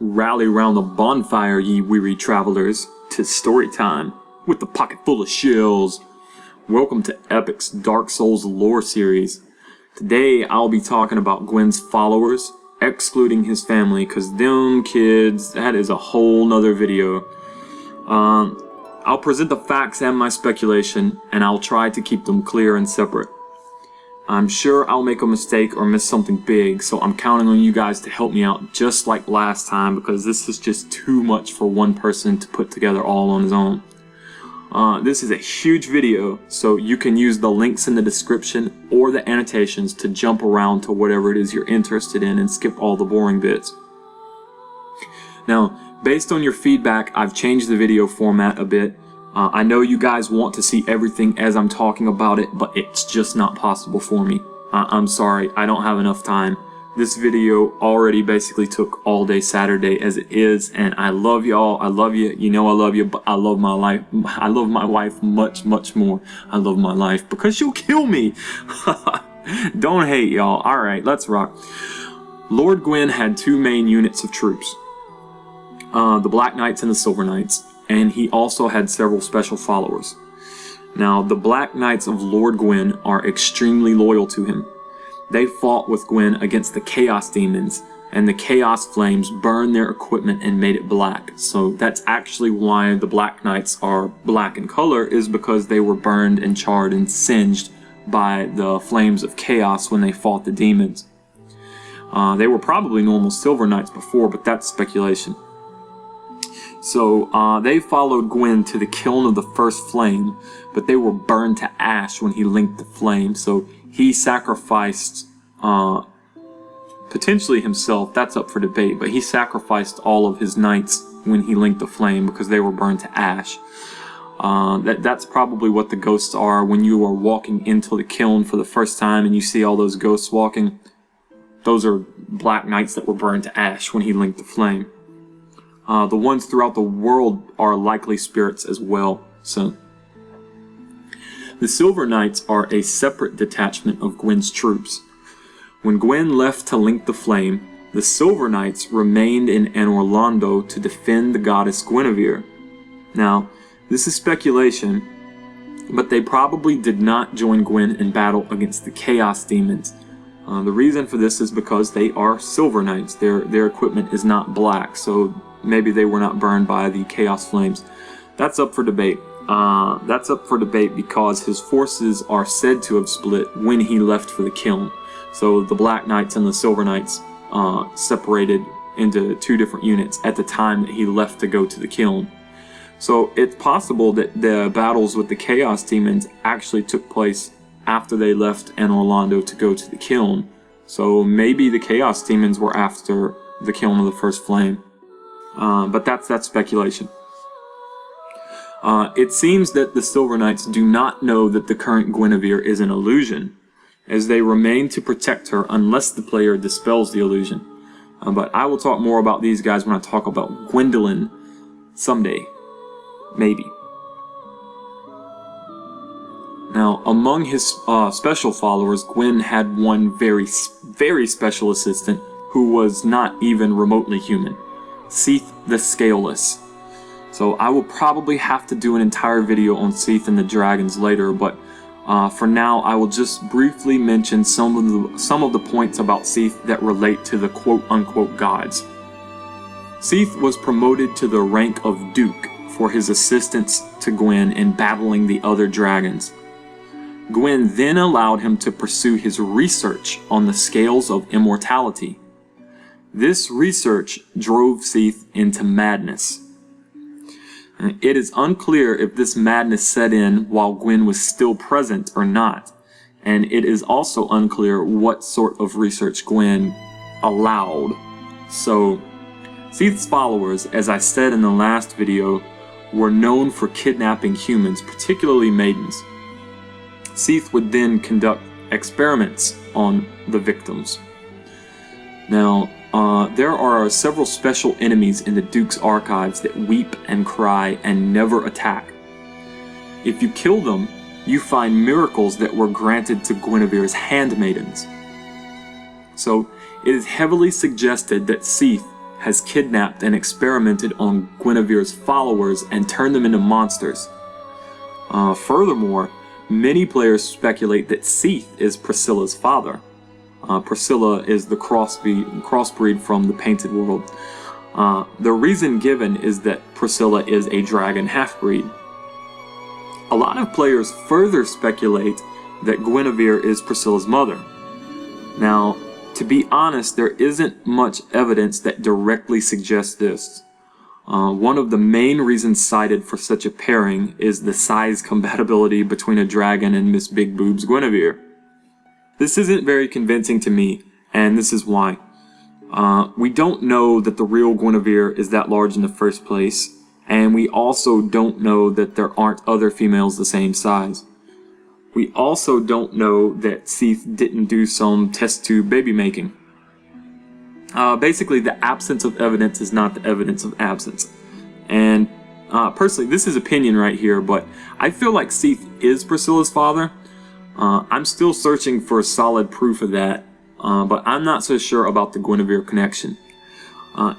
Rally round the bonfire, ye weary travelers, 'tis story time, with the pocket full of shells. Welcome to Epic's Dark Souls lore series. Today I'll be talking about Gwyn's followers, excluding his family, cause them kids, that is a whole nother video. I'll present the facts and my speculation, and I'll try to keep them clear and separate. I'm sure I'll make a mistake or miss something big, so I'm counting on you guys to help me out just like last time, because this is just too much for one person to put together all on his own. This is a huge video, so you can use the links in the description or the annotations to jump around to whatever it is you're interested in and skip all the boring bits. Now, based on your feedback, I've changed the video format a bit. I know you guys want to see everything as I'm talking about it, but it's just not possible for me. I'm sorry, I don't have enough time. This video already basically took all day Saturday as it is, and I love y'all, I love you, you know I love you, but I love my life. I love my wife much, much more. I love my life because she'll kill me. Don't hate y'all. Alright, let's rock. Lord Gwyn had two main units of troops. The Black Knights and the Silver Knights. And he also had several special followers. Now, the Black Knights of Lord Gwyn are extremely loyal to him. They fought with Gwyn against the Chaos Demons, and the Chaos Flames burned their equipment and made it black. So that's actually why the Black Knights are black in color, is because they were burned and charred and singed by the flames of Chaos when they fought the demons. They were probably normal Silver Knights before, but that's speculation. So they followed Gwyn to the kiln of the first flame, but they were burned to ash when he linked the flame. So he sacrificed, potentially himself, that's up for debate, but he sacrificed all of his knights when he linked the flame because they were burned to ash. That's probably what the ghosts are when you are walking into the kiln for the first time and you see all those ghosts walking. Those are Black Knights that were burned to ash when he linked the flame. The ones throughout the world are likely spirits as well. So, the Silver Knights are a separate detachment of Gwyn's troops. When Gwyn left to link the flame, the Silver Knights remained in Orlando to defend the goddess Guinevere. Now, this is speculation, but they probably did not join Gwyn in battle against the Chaos Demons. The reason for this is because they are Silver Knights. Their equipment is not black, so maybe they were not burned by the Chaos Flames. That's up for debate. That's up for debate because his forces are said to have split when he left for the kiln. So the Black Knights and the Silver Knights separated into two different units at the time that he left to go to the kiln. So it's possible that the battles with the Chaos Demons actually took place after they left Orlando to go to the kiln. So maybe the Chaos Demons were after the kiln of the first flame. But that's speculation. It seems that the Silver Knights do not know that the current Guinevere is an illusion, as they remain to protect her unless the player dispels the illusion. But I will talk more about these guys when I talk about Gwendolyn someday. Maybe. Now, among his special followers, Gwyn had one very special assistant who was not even remotely human. Seath the Scaleless. So I will probably have to do an entire video on Seath and the dragons later, but for now I will just briefly mention some of the points about Seath that relate to the quote-unquote gods. Seath was promoted to the rank of Duke for his assistance to Gwyn in battling the other dragons. Gwyn then allowed him to pursue his research on the scales of immortality. This research drove Seath into madness. It is unclear if this madness set in while Gwyn was still present or not, and it is also unclear what sort of research Gwyn allowed. So, Seath's followers, as I said in the last video, were known for kidnapping humans, particularly maidens. Seath would then conduct experiments on the victims. Now, there are several special enemies in the Duke's archives that weep and cry and never attack. If you kill them, you find miracles that were granted to Guinevere's handmaidens. So, it is heavily suggested that Seath has kidnapped and experimented on Guinevere's followers and turned them into monsters. Furthermore, many players speculate that Seath is Priscilla's father. Priscilla is the crossbreed from the Painted World. The reason given is that Priscilla is a dragon half-breed. A lot of players further speculate that Guinevere is Priscilla's mother. Now, to be honest, there isn't much evidence that directly suggests this. One of the main reasons cited for such a pairing is the size compatibility between a dragon and Miss Big Boobs Guinevere. This isn't very convincing to me, and this is why. We don't know that the real Guinevere is that large in the first place, and we also don't know that there aren't other females the same size. We also don't know that Seath didn't do some test tube baby making. Basically, the absence of evidence is not the evidence of absence. And personally, this is opinion right here, but I feel like Seath is Priscilla's father. I'm still searching for solid proof of that, but I'm not so sure about the Guinevere connection.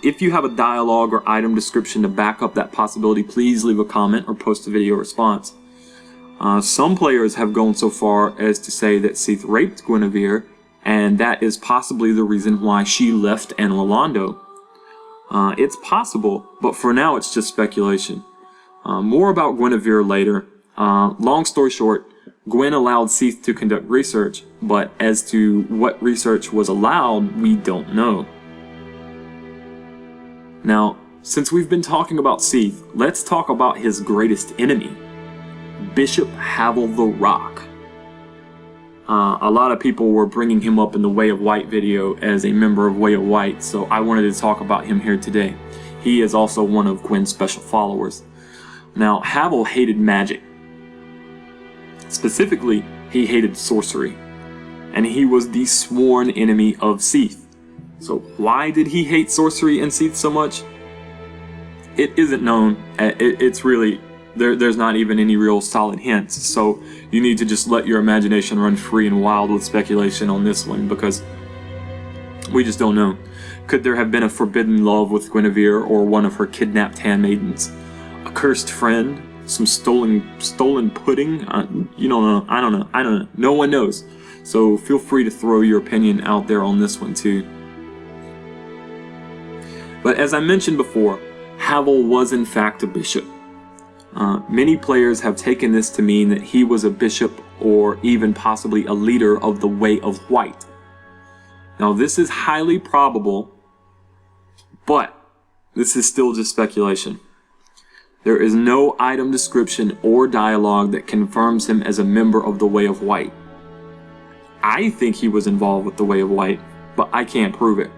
If you have a dialogue or item description to back up that possibility, please leave a comment or post a video response. Some players have gone so far as to say that Seath raped Guinevere, and that is possibly the reason why she left Anne-Lalando. It's possible, but for now it's just speculation. More about Guinevere later. Long story short, Gwyn allowed Seath to conduct research, but as to what research was allowed, we don't know. Now, since we've been talking about Seath, let's talk about his greatest enemy, Bishop Havel the Rock. A lot of people were bringing him up in the Way of White video as a member of Way of White, so I wanted to talk about him here today. He is also one of Gwyn's special followers. Now, Havel hated magic. Specifically, he hated sorcery, and he was the sworn enemy of Seath. So why did he hate sorcery and Seath so much? It isn't known. It's really, there's not even any real solid hints, so you need to just let your imagination run free and wild with speculation on this one, because we just don't know. Could there have been a forbidden love with Guinevere or one of her kidnapped handmaidens? A cursed friend? Some stolen pudding? You don't know. I don't know. No one knows. So feel free to throw your opinion out there on this one too. But as I mentioned before, Havel was in fact a bishop. Many players have taken this to mean that he was a bishop or even possibly a leader of the Way of White. Now this is highly probable, but this is still just speculation. There is no item description or dialogue that confirms him as a member of the Way of White. I think he was involved with the Way of White, but I can't prove it.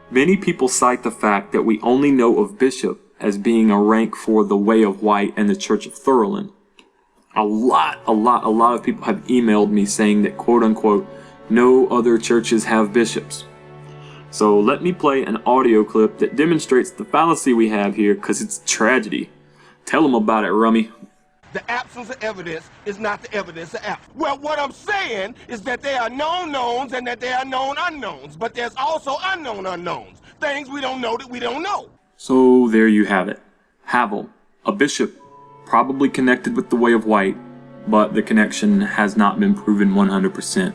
Many people cite the fact that we only know of Bishop as being a rank for the Way of White and the Church of Thurland. A lot of people have emailed me saying that, quote unquote, no other churches have bishops. So let me play an audio clip that demonstrates the fallacy we have here, because it's a tragedy. Tell them about it, Rummy. The absence of evidence is not the evidence of absence. Well, what I'm saying is that there are known knowns and that there are known unknowns, but there's also unknown unknowns. Things we don't know that we don't know. So there you have it. Havel, a bishop, probably connected with the Way of White, but the connection has not been proven 100%.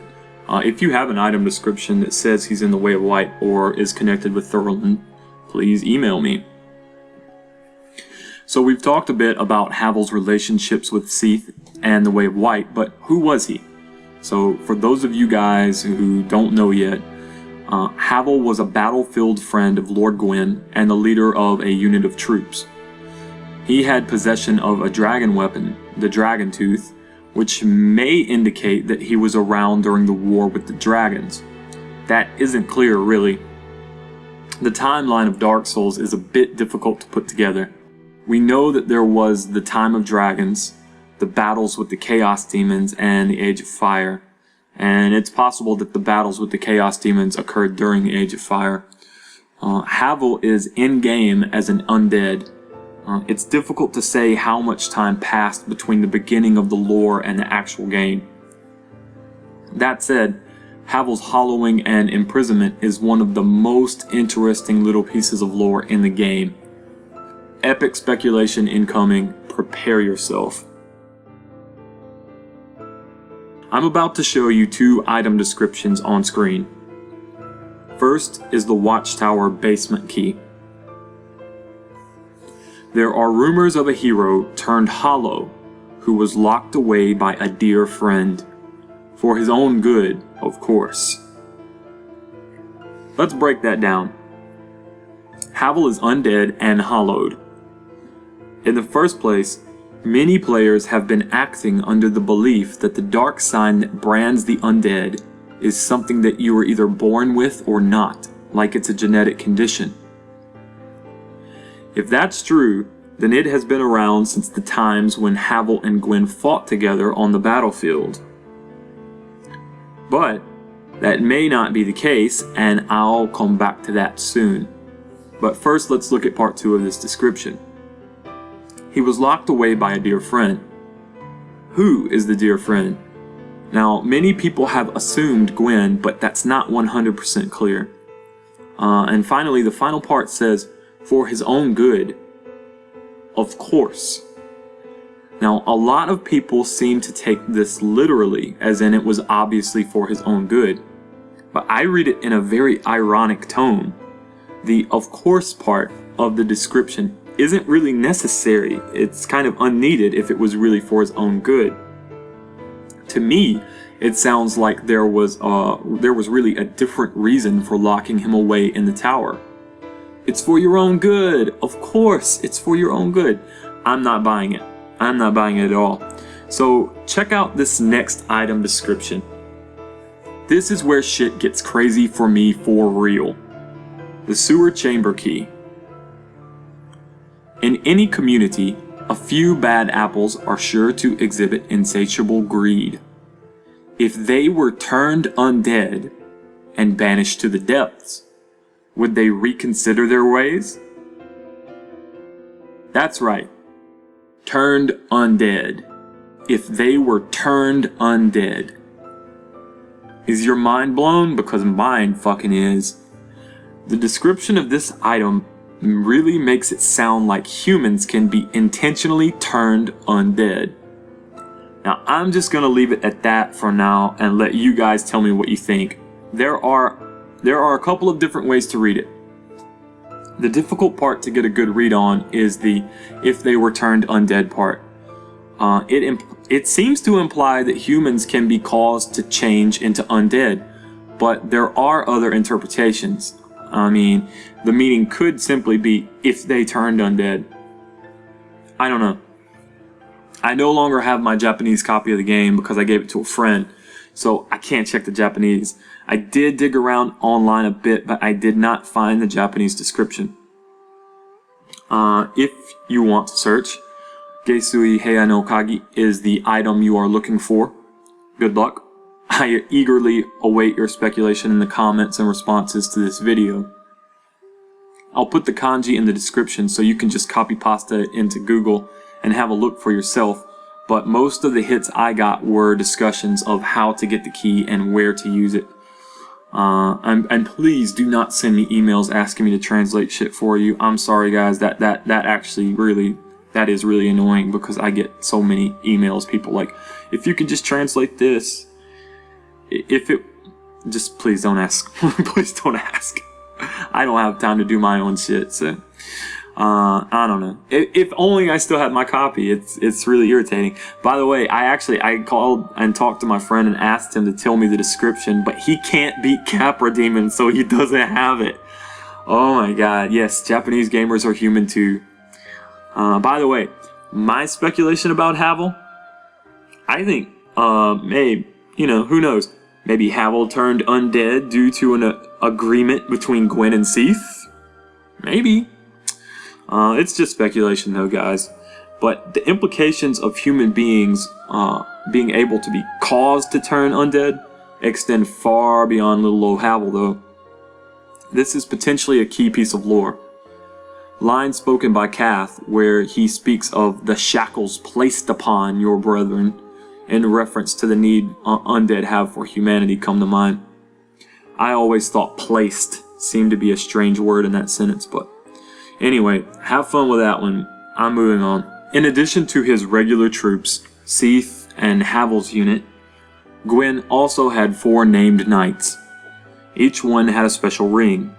If you have an item description that says he's in the Way of White or is connected with Thurland, please email me. So we've talked a bit about Havel's relationships with Seath and the Way of White, but who was he? So for those of you guys who don't know yet, Havel was a battlefield friend of Lord Gwyn and the leader of a unit of troops. He had possession of a dragon weapon, the Dragon Tooth, which may indicate that he was around during the war with the dragons. That isn't clear, really. The timeline of Dark Souls is a bit difficult to put together. We know that there was the Time of Dragons, the battles with the Chaos Demons, and the Age of Fire. And it's possible that the battles with the Chaos Demons occurred during the Age of Fire. Havel is in-game as an undead. It's difficult to say how much time passed between the beginning of the lore and the actual game. That said, Havel's hollowing and imprisonment is one of the most interesting little pieces of lore in the game. Epic speculation incoming, prepare yourself. I'm about to show you 2 item descriptions on screen. First is the Watchtower basement key. There are rumors of a hero turned hollow who was locked away by a dear friend. For his own good, of course. Let's break that down. Havel is undead and hollowed. In the first place, many players have been acting under the belief that the dark sign that brands the undead is something that you are either born with or not, like it's a genetic condition. If that's true, then it has been around since the times when Havel and Gwyn fought together on the battlefield. But that may not be the case, and I'll come back to that soon. But first, let's look at part 2 of this description. He was locked away by a dear friend. Who is the dear friend? Now, many people have assumed Gwyn, but that's not 100% clear. And finally, the final part says, for his own good. Of course. Now, a lot of people seem to take this literally, as in it was obviously for his own good. But I read it in a very ironic tone. The of course part of the description isn't really necessary. It's kind of unneeded if it was really for his own good. To me, it sounds like there was really a different reason for locking him away in the tower. It's for your own good. Of course, it's for your own good. I'm not buying it. I'm not buying it at all. So check out this next item description. This is where shit gets crazy for me for real. The sewer chamber key. In any community, a few bad apples are sure to exhibit insatiable greed. If they were turned undead and banished to the depths, would they reconsider their ways? That's right. Turned undead. If they were turned undead. Is your mind blown? Because mine fucking is. The description of this item really makes it sound like humans can be intentionally turned undead. Now, I'm just gonna leave it at that for now and let you guys tell me what you think. There are a couple of different ways to read it. The difficult part to get a good read on is the if they were turned undead part. It seems to imply that humans can be caused to change into undead, but there are other interpretations. I mean, the meaning could simply be if they turned undead. I don't know. I no longer have my Japanese copy of the game because I gave it to a friend, so I can't check the Japanese. I did dig around online a bit, but I did not find the Japanese description. If you want to search, Geisui Heia no Kagi is the item you are looking for. Good luck. I eagerly await your speculation in the comments and responses to this video. I'll put the kanji in the description so you can just copy pasta it into Google and have a look for yourself, but most of the hits I got were discussions of how to get the key and where to use it. And please do not send me emails asking me to translate shit for you. I'm sorry guys, that is really annoying because I get so many emails, people like, if you could just translate this. Just please don't ask. Please don't ask. I don't have time to do my own shit, so I don't know. If only I still had my copy. It's really irritating. By the way, I called and talked to my friend and asked him to tell me the description, but he can't beat Capra Demon, so he doesn't have it. Oh my god, yes, Japanese gamers are human too. By the way, my speculation about Havel, I think, maybe, who knows? Maybe Havel turned undead due to an agreement between Gwyn and Seath? Maybe. It's just speculation though, guys. But the implications of human beings being able to be caused to turn undead extend far beyond little old Havel though. This is potentially a key piece of lore. Line spoken by Kath, where he speaks of the shackles placed upon your brethren, in reference to the need undead have for humanity, come to mind. I always thought placed seemed to be a strange word in that sentence, but anyway, have fun with that one. I'm moving on. In addition to his regular troops, Seath and Havel's unit, Gwyn also had 4 named knights. Each one had a special ring.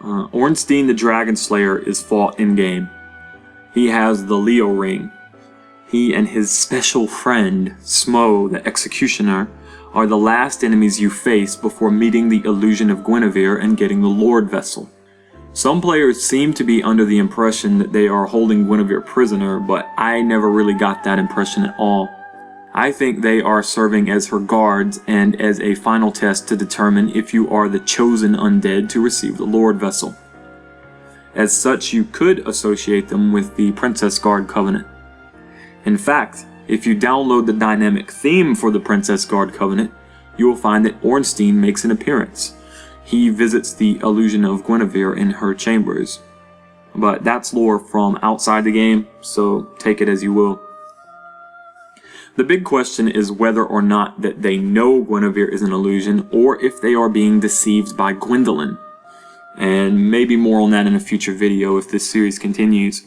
Ornstein the Dragon Slayer is fought in-game. He has the Leo ring. He and his special friend, Smo the Executioner, are the last enemies you face before meeting the illusion of Guinevere and getting the Lord Vessel. Some players seem to be under the impression that they are holding Guinevere prisoner, but I never really got that impression at all. I think they are serving as her guards and as a final test to determine if you are the chosen undead to receive the Lord Vessel. As such, you could associate them with the Princess Guard Covenant. In fact, if you download the dynamic theme for the Princess Guard Covenant, you will find that Ornstein makes an appearance. He visits the illusion of Guinevere in her chambers. But that's lore from outside the game, so take it as you will. The big question is whether or not that they know Guinevere is an illusion, or if they are being deceived by Gwendolyn. And maybe more on that in a future video if this series continues.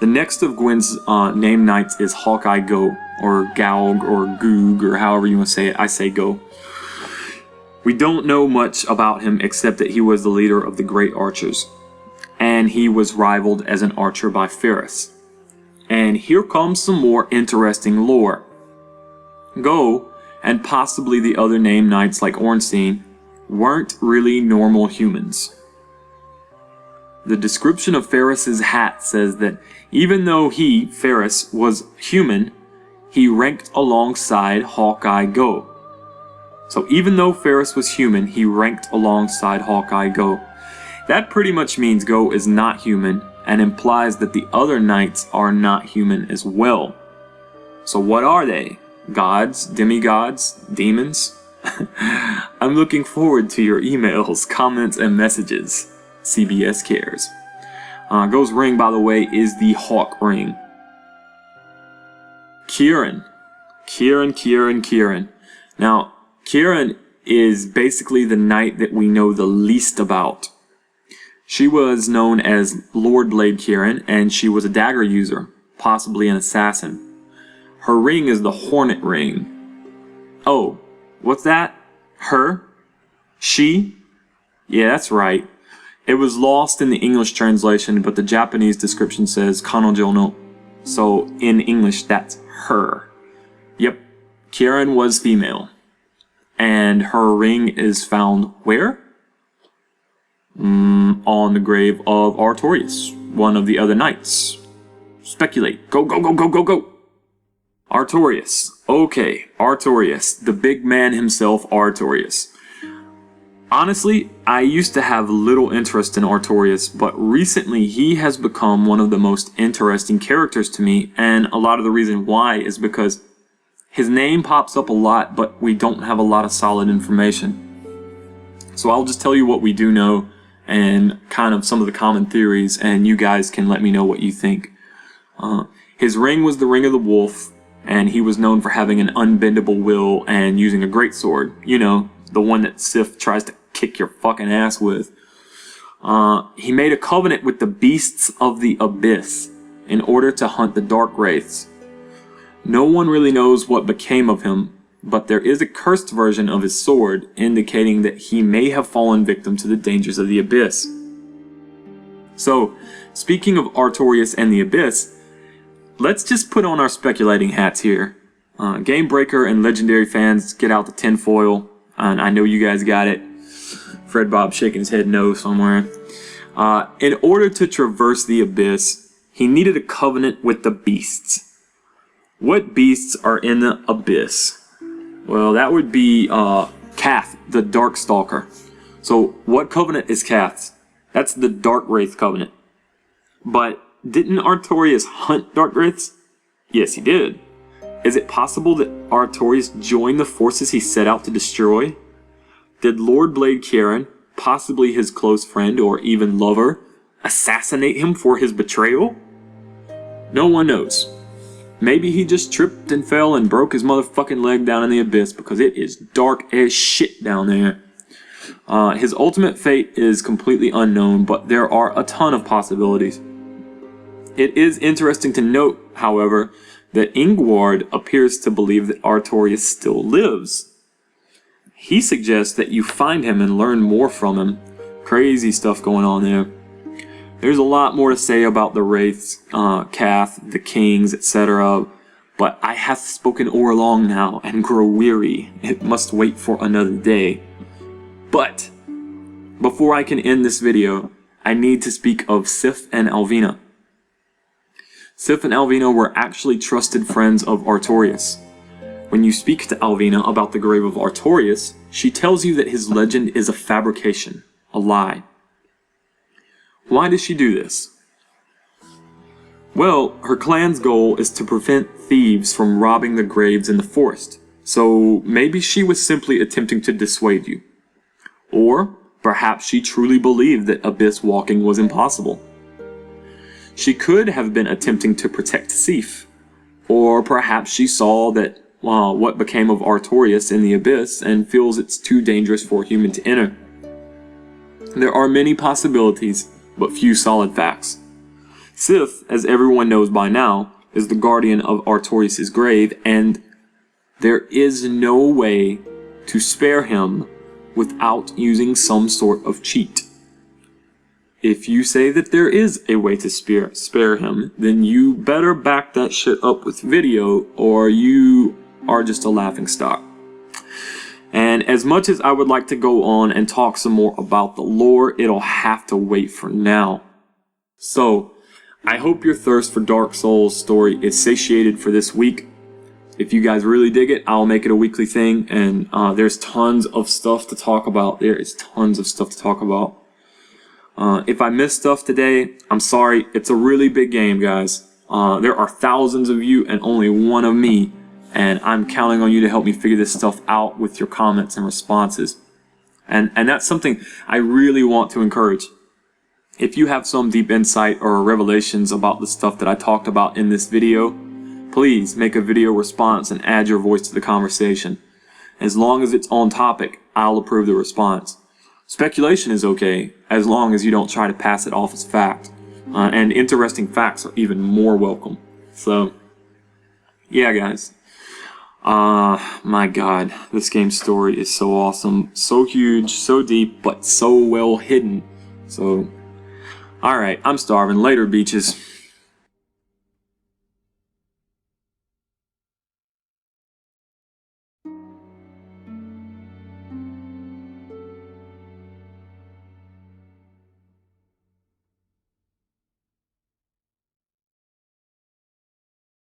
The next of Gwyn's named knights is Hawkeye Go, or Gaug, or Goog, or however you want to say it. I say Go. We don't know much about him except that he was the leader of the Great Archers, and he was rivaled as an archer by Ferris. And here comes some more interesting lore. Go, and possibly the other named knights like Ornstein, weren't really normal humans. The description of Ferris's hat says that even though he, Ferris, was human, he ranked alongside Hawkeye Go. So even though Ferris was human, he ranked alongside Hawkeye Go. That pretty much means Go is not human, and implies that the other knights are not human as well. So what are they? Gods? Demigods? Demons? I'm looking forward to your emails, comments, and messages. CBS cares. Go's ring, by the way, is the Hawk ring. Kieran. Now, Kieran is basically the knight that we know the least about. She was known as Lord Blade Kieran, and she was a dagger user, possibly an assassin. Her ring is the Hornet ring. Oh, what's that? Her? She? Yeah, that's right. It was lost in the English translation, but the Japanese description says Kanojo no. So in English, that's her. Yep, Kieran was female. And her ring is found where? On the grave of Artorias, one of the other knights. Speculate. Go. Artorias. Okay, Artorias. The big man himself, Artorias. Honestly, I used to have little interest in Artorias, but recently he has become one of the most interesting characters to me, and a lot of the reason why is because his name pops up a lot, but we don't have a lot of solid information. So I'll just tell you what we do know, and kind of some of the common theories, and you guys can let me know what you think. His ring was the Ring of the Wolf, and he was known for having an unbendable will and using a greatsword. You know, the one that Sif tries to kick your fucking ass with. He made a covenant with the beasts of the abyss in order to hunt the dark wraiths. No one really knows what became of him, but there is a cursed version of his sword indicating that he may have fallen victim to the dangers of the abyss. So, speaking of Artorias and the abyss, let's just put on our speculating hats here. Game Breaker and Legendary fans, get out the tinfoil, and I know you guys got it. Fred Bob shaking his head no somewhere. In order to traverse the abyss, he needed a covenant with the beasts. What beasts are in the abyss? Well, that would be Kath, the Darkstalker. So, what covenant is Kath's? That's the Dark Wraith Covenant. But didn't Artorias hunt Dark Wraiths? Yes, he did. Is it possible that Artorias joined the forces he set out to destroy? Did Lord Blade Kieran, possibly his close friend or even lover, assassinate him for his betrayal? No one knows. Maybe he just tripped and fell and broke his motherfucking leg down in the abyss, because it is dark as shit down there. His ultimate fate is completely unknown, but there are a ton of possibilities. It is interesting to note, however, that Ingward appears to believe that Artorias still lives. He suggests that you find him and learn more from him. Crazy stuff going on there. There's a lot more to say about the Wraiths, Cath, the Kings, etc. But I have spoken o'erlong now and grow weary. It must wait for another day. But before I can end this video, I need to speak of Sif and Alvina. Sif and Alvina were actually trusted friends of Artorias. When you speak to Alvina about the grave of Artorias, she tells you that his legend is a fabrication, a lie. Why does she do this? Well, her clan's goal is to prevent thieves from robbing the graves in the forest, so maybe she was simply attempting to dissuade you. Or perhaps she truly believed that abyss walking was impossible. She could have been attempting to protect Sif, or perhaps she saw that what became of Artorias in the abyss and feels it's too dangerous for a human to enter. There are many possibilities, but few solid facts. Sif, as everyone knows by now, is the guardian of Artorias' grave, and there is no way to spare him without using some sort of cheat. If you say that there is a way to spare him, then you better back that shit up with video, or you are just a laughingstock. And as much as I would like to go on and talk some more about the lore, it'll have to wait for now. So, I hope your thirst for Dark Souls story is satiated for this week. If you guys really dig it, I'll make it a weekly thing, and there's tons of stuff to talk about. There is tons of stuff to talk about. If I missed stuff today, I'm sorry. It's a really big game, guys. There are thousands of you and only one of me, and I'm counting on you to help me figure this stuff out with your comments and responses. And that's something I really want to encourage. If you have some deep insight or revelations about the stuff that I talked about in this video, please make a video response and add your voice to the conversation. As long as it's on topic, I'll approve the response. Speculation is okay, as long as you don't try to pass it off as fact. And interesting facts are even more welcome. So, yeah guys. My god, this game's story is so awesome, so huge, so deep, but so well hidden. So, alright, I'm starving. Later, beaches.